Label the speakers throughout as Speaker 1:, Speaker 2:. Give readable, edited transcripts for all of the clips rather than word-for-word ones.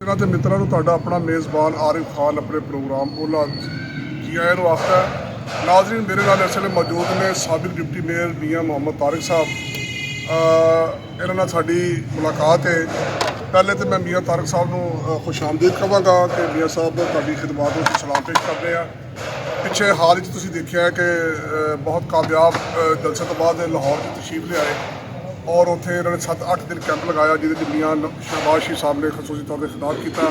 Speaker 1: ਸੱਜਣਾਂ ਤੇ ਮਿੱਤਰਾਂ ਨੂੰ ਤੁਹਾਡਾ ਆਪਣਾ ਮੇਜ਼ਬਾਨ ਆਰਿਫ ਖਾਨ ਆਪਣੇ ਪ੍ਰੋਗਰਾਮ ਬੋਲਾ ਜੀ ਆਇਆਂ ਨੂੰ ਆਖਦਾ ਹੈ। ਨਾਜ਼ਰੀਨ, ਮੇਰੇ ਨਾਲ ਇਸ ਵੇਲੇ ਮੌਜੂਦ ਨੇ ਸਾਬਿਕ ਡਿਪਟੀ ਮੇਅਰ ਮੀਆਂ ਮੁਹੰਮਦ ਤਾਰਿਕ ਸਾਹਿਬ। ਇਹਨਾਂ ਨਾਲ ਸਾਡੀ ਮੁਲਾਕਾਤ ਹੈ। ਪਹਿਲੇ ਤਾਂ ਮੈਂ ਮੀਆਂ ਤਾਰਿਕ ਸਾਹਿਬ ਨੂੰ ਖੁਸ਼ ਆਮਦੀਦ ਕਹਾਂਗਾ ਕਿ ਮੀਆਂ ਸਾਹਿਬ ਤੁਹਾਡੀ ਖਿਦਮਤ ਨੂੰ ਸਲਾਮ ਪੇਸ਼ ਕਰਦੇ ਹਾਂ। ਪਿੱਛੇ ਹਾਲ ਵਿੱਚ ਤੁਸੀਂ ਦੇਖਿਆ ਹੈ ਕਿ ਬਹੁਤ ਕਾਮਯਾਬ ਜਲਸੇ ਤੋਂ ਬਾਅਦ ਲਾਹੌਰ 'ਚ ਤਸ਼ਰੀਫ ਲਿਆਏ ਔਰ ਉੱਥੇ ਇਹਨਾਂ ਨੇ 7-8 ਦਿਨ ਕੈਂਪ ਲਗਾਇਆ, ਜਿਹਦੇ 'ਚ ਮੀਆਂ ਸ਼ਹਿਬਾਜ਼ ਸ਼ਰੀਫ ਸਾਹਿਬ ਨੇ ਖਸੂਸੀ ਤੌਰ 'ਤੇ ਖਿਤਾਬ ਕੀਤਾ।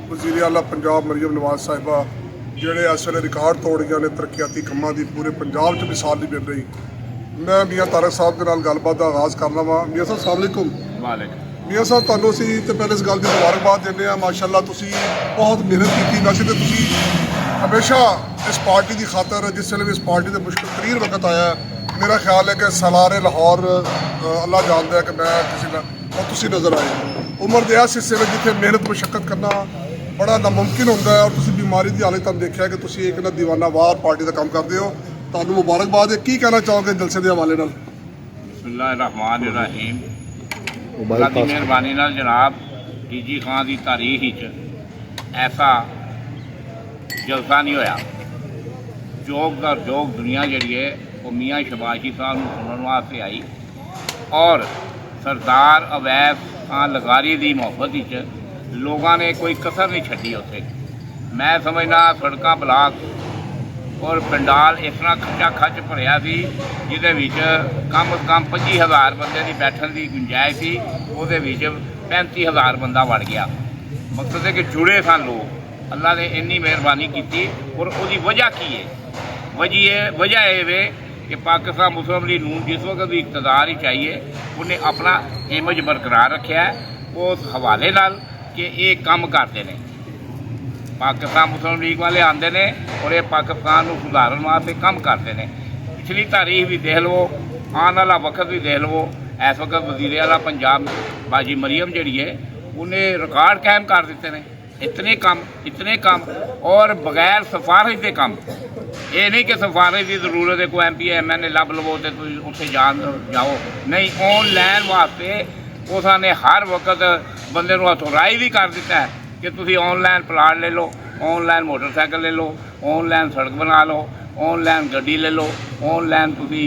Speaker 1: ਵਜ਼ੀਰ ਆਲਾ ਪੰਜਾਬ ਮਰੀਮ ਨਵਾਜ਼ ਸਾਹਿਬਾ ਜਿਹੜੇ ਇਸ ਵੇਲੇ ਰਿਕਾਰਡ ਤੋੜ ਗਏ ਨੇ ਤਰੱਕੀਆਤੀ ਕੰਮਾਂ ਦੀ, ਪੂਰੇ ਪੰਜਾਬ 'ਚ ਮਿਸਾਲ ਨਹੀਂ ਮਿਲ ਰਹੀ। ਮੈਂ ਮੀਆਂ ਤਾਰਿਕ ਸਾਹਿਬ ਦੇ ਨਾਲ ਗੱਲਬਾਤ ਦਾ ਆਗਾਜ਼ ਕਰਨਾ ਵਾ। ਮੀਆਂ ਸਾਹਿਬ ਸਲਾਮ ਅਲੈਕੁਮ। ਮੀਆਂ ਸਾਹਿਬ, ਤੁਹਾਨੂੰ ਅਸੀਂ ਤੇ ਪਹਿਲੇ ਇਸ ਗੱਲ ਦੀ ਮੁਬਾਰਕਬਾਦ ਦਿੰਦੇ ਹਾਂ। ਮਾਸ਼ਾਅੱਲਾ ਤੁਸੀਂ ਬਹੁਤ ਮਿਹਨਤ ਕੀਤੀ। ਵੈਸੇ ਤਾਂ ਤੁਸੀਂ ਹਮੇਸ਼ਾ ਇਸ ਪਾਰਟੀ ਦੀ ਖਾਤਰ, ਜਿਸ ਵੇਲੇ ਵੀ ਇਸ ਪਾਰਟੀ ਦੇ ਮੁਸ਼ਕਿਲ ਤਰੀਨ ਵਕਤ ਆਇਆ, ਮੇਰਾ ਖਿਆਲ ਹੈ ਕਿ ਸਲਾਰੇ ਲਾਹੌਰ ਅੱਲਾ ਜਾਣਦਾ ਹੈ ਕਿ ਮੈਂ ਕਿਸੇ ਦਾ और ਤੁਸੀਂ ਨਜ਼ਰ ਆਏ। ਉਮਰ ਦੇ ਇਸ ਹਿੱਸੇ ਵਿੱਚ ਜਿੱਥੇ ਮਿਹਨਤ ਮੁਸ਼ੱਕਤ ਕਰਨਾ ਬੜਾ ਨਾਮੁਮਕਿਨ ਹੁੰਦਾ ਹੈ ਔਰ ਤੁਸੀਂ ਬਿਮਾਰੀ ਦੀ ਹਾਲਤ ਤੁਹਾਨੂੰ ਦੇਖਿਆ ਕਿ ਤੁਸੀਂ ਇੱਕ ਨਾ ਦੀਵਾਨਾਵਾਰ ਪਾਰਟੀ ਦਾ ਕੰਮ ਕਰਦੇ ਹੋ। ਤੁਹਾਨੂੰ ਮੁਬਾਰਕਬਾਦ ਹੈ। ਕੀ ਕਹਿਣਾ ਚਾਹੋਗੇ ਜਲਸੇ ਦੇ ਹਵਾਲੇ ਨਾਲ?
Speaker 2: ਬਿਸਮਿल्लाहिर्रहमानिर्रहीम। अल्लाह की मेहरबानी नाल जनाब टीजी खां की तारीख ऐसा जलसा नहीं होया। जोग का जोग दुनिया जी है वो मियाँ शबाशी साहब को सुनने वास्ते आई और सरदार अवैस खां लगारी की मुहब्बत लोगों ने कोई कसर नहीं छड़ी। उत्थे मैं समझना सड़क ब्लाक और पंडाल इस तरह खचा खच भरिया सी, जिहदे विच कम अज़ कम 25,000 बंदे की बैठन की गुंजाइश सी। उहदे विच 35,000 बंदा वड़ गया। मकसद है कि जुड़े सन लोग। अल्लाह ने इन्नी मेहरबानी की और उसकी वजह की है? वजह ये कि पाकिस्तान मुस्लिम लीग नून जिस वक्त भी इकतदार ही चाहिए उन्हें अपना इमेज बरकरार रखा है उस हवाले नाल कि ये काम करते हैं। पाकिस्तान मुस्लिम लीग वाले आते हैं और ये पाकिस्तान को सुधारन वास्ते काम करते हैं। पिछली तारीख भी देख लो, आने वाला वक्त भी देख लो। इस वक्त वजीर आला पंजाब बाजी मरीम जी है उन्हें रिकॉर्ड कायम कर दिते हैं। इतने कम और बगैर सिफारिश के कम। ये नहीं कि सिफारिश की जरूरत है, कोई MP MNA लब लवो तो उत्थे जाओ, नहीं। ऑनलाइन वास्ते उसने हर वक्त बंदे को हथौराई भी कर दिता है कि तुसी ऑनलाइन प्लाट ले लो, ऑनलाइन मोटरसाइकिल ले लो, ऑनलाइन सड़क बना लो, ऑनलाइन गड्डी ले लो, ऑनलाइन तुसी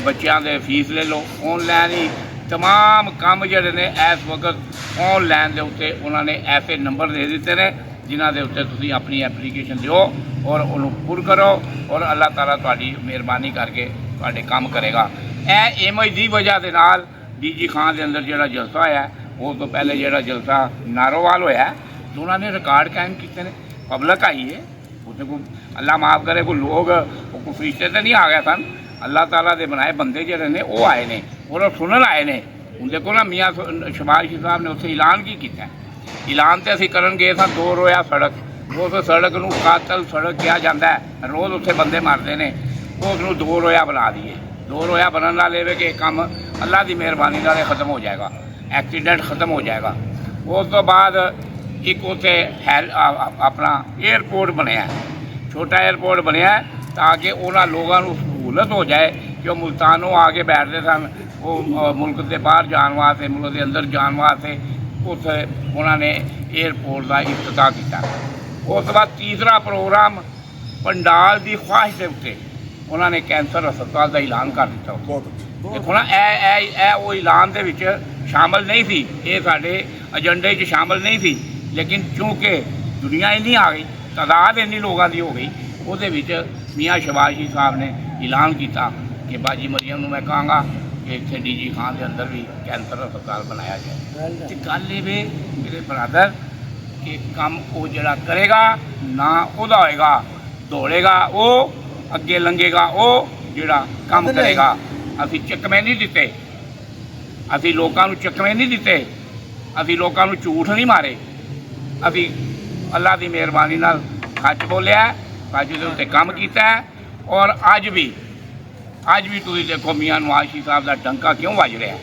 Speaker 2: बच्चों के फीस ले लो, ऑनलाइन ही तमाम काम जोड़े ने इस वक्त ऑनलाइन के उत्ते उन्होंने ऐसे नंबर दे दिते हैं जिन्हों के उत्ते तुसी अपनी एप्लीकेशन दो और उन्होंने पुर करो और अल्लाह ताला तुहाडी मेहरबानी करके तुहाडे काम करेगा। यह इमेज की वजह के नाल DG खान के अंदर जो जलसा होया, उस तो पहले जो जलसा नारोवाल होया तो उन्होंने रिकॉर्ड कायम किए हैं। पब्लिक आई है उत्थे कोई अल्लाह माफ़ करे कोई लोग कोई फरिश्ते तो नहीं आ गए सन। अल्लाह ताला के बनाए बंदे जोड़े ने वो आए ने और सुनन आए ने। उनके को ना मियाँ शहबाज शरीफ साहब ने उत्थे ऐलान की किया। ऐलान तो असीं करन गए सन 2 रोज़ा सड़क, उस सड़क नूं कातल सड़क कहा जाता है। रोज़ उत्थे बंदे मरते हैं, उसनूं 2 रोज़ा बना दिए। 2 रोज़ा बनने नाल ये कि काम अल्लाह की मेहरबानी नाल ख़त्म हो जाएगा, एक्सीडेंट ख़त्म हो जाएगा। उस तो बाद एक उत्थे अपना एयरपोर्ट बनया, छोटा एयरपोर्ट बनया ताकि उन्होंने लोगों को सहूलत हो जाए कि वो मुल्तानों आके बैठते सन, वो मुल्क के बाहर जाने वास्ते, मुल्क के अंदर जाने वास्ते उत्थे उन्होंने एयरपोर्ट का इफ्तिताह किया। उस बाद तीसरा प्रोग्राम पंडाल की ख्वाहिश के उत्ते उन्होंने कैंसर अस्पताल का ऐलान कर दिता। देखो ना वो ऐलान के विच शामिल नहीं थी, ये साडे एजेंडे च शामिल नहीं थी, लेकिन चूँकि दुनिया इन्नी आ गई, तादाद इन्नी लोगों की हो गई, उहदे विच मियाँ शहबाज शरीफ साहब ने ऐलान किया कि बाजी मरियम मैं कहांगा कि इत्थे DG खान के अंदर भी कैंसर अस्पताल बनाया जाए। तो गल ये मेरे ब्रदर कि काम वो जड़ा करेगा ना उहदा होएगा, दौड़ेगा वो, अगे लंघेगा वो जड़ा काम करेगा। असी चकमे नहीं दिते, असी लोगों को चकमे नहीं दिते, असी लोगों को झूठ नहीं मारे। असी अल्लाह की मेहरबानी नाल सच बोलिया, सच के उत्ते काम किया है। और अज भी तुम देखो मियाँ नवाज शरीफ साहब का डंका क्यों वज रहा है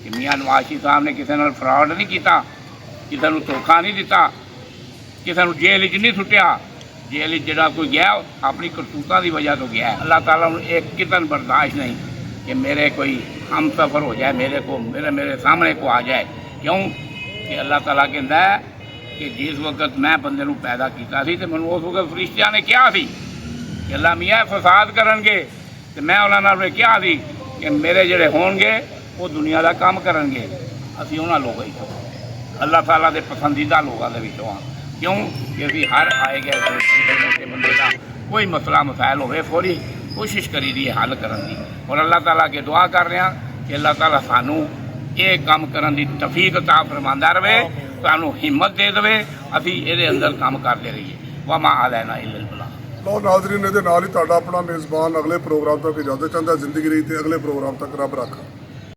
Speaker 2: कि मियाँ नवाज शरीफ साहब ने किसी नाल फ्रॉड नहीं किया, किसी को धोखा नहीं दिता, किसी को जेल च नहीं सुट्टिया। जेल जो कोई गया अपनी करतूतों की वजह तो गया है। अल्लाह ताला नूं एक कितन बर्दाश्त नहीं कि मेरे कोई हम सफ़र हो जाए, मेरे सामने को आ जाए। क्यों कि अल्लाह ताला कहता है ਕਿ ਜਿਸ ਵਕਤ ਮੈਂ ਬੰਦੇ ਨੂੰ ਪੈਦਾ ਕੀਤਾ ਸੀ ਤੇ ਮੈਨੂੰ ਉਸ ਵਕਤ ਫਰਿਸ਼ਤਿਆਂ ਨੇ ਕਿਹਾ ਸੀ ਕਿ ਅੱਲਾ ਮੀਆਂ ਫਸਾਦ ਕਰਨਗੇ ਤੇ ਮੈਂ ਉਹਨਾਂ ਨਾਲ ਵੀ ਕਿਹਾ ਸੀ ਕਿ ਮੇਰੇ ਜਿਹੜੇ ਹੋਣਗੇ ਉਹ ਦੁਨੀਆ ਦਾ ਕੰਮ ਕਰਨਗੇ। ਅਸੀਂ ਉਹਨਾਂ ਲੋਕਾਂ ਹੀ ਅੱਲਾਹ ਤਾਲਾ ਦੇ ਪਸੰਦੀਦਾ ਲੋਕਾਂ ਦੇ ਵਿੱਚੋਂ ਹਾਂ। ਕਿਉਂ ਕਿ ਅਸੀਂ ਹਰ ਆਏ ਗਏ ਬੰਦੇ ਦਾ ਕੋਈ ਮਸਲਾ ਮਸਾਇਲ ਹੋਵੇ ਫੌਰੀ ਕੋਸ਼ਿਸ਼ ਕਰੀ ਦੀ ਹੱਲ ਕਰਨ ਦੀ। ਔਰ ਅੱਲਾਹ ਤਾਲਾ ਅੱਗੇ ਦੁਆ ਕਰ ਰਹੇ ਹਾਂ ਕਿ ਅੱਲਾਹ ਤਾਲਾ ਸਾਨੂੰ ਇਹ ਕੰਮ ਕਰਨ ਦੀ ਤੌਫੀਕ ਅਤਾ ਫਰਮਾਉਂਦਾ ਰਹੇ, ਸਾਨੂੰ ਹਿੰਮਤ ਦੇ ਦੇਵੇ, ਅਸੀਂ ਇਹਦੇ ਅੰਦਰ ਕੰਮ ਕਰਦੇ ਰਹੀਏ। ਵਮਾ ਅਲੈਨਾ ਇল্লাল ਬਲਾਗ।
Speaker 1: ਲਓ ਨਾਜ਼ਰੀਨ, ਇਹਦੇ ਨਾਲ ਹੀ ਤੁਹਾਡਾ ਆਪਣਾ ਮੇਜ਼ਬਾਨ ਅਗਲੇ ਪ੍ਰੋਗਰਾਮ ਤੱਕ ਇਜਾਜ਼ਤ ਚਾਹੁੰਦਾ। ਜ਼ਿੰਦਗੀ ਰਹੀ ਤੇ ਅਗਲੇ ਪ੍ਰੋਗਰਾਮ ਤੱਕ ਰੱਬ ਰੱਖਾ।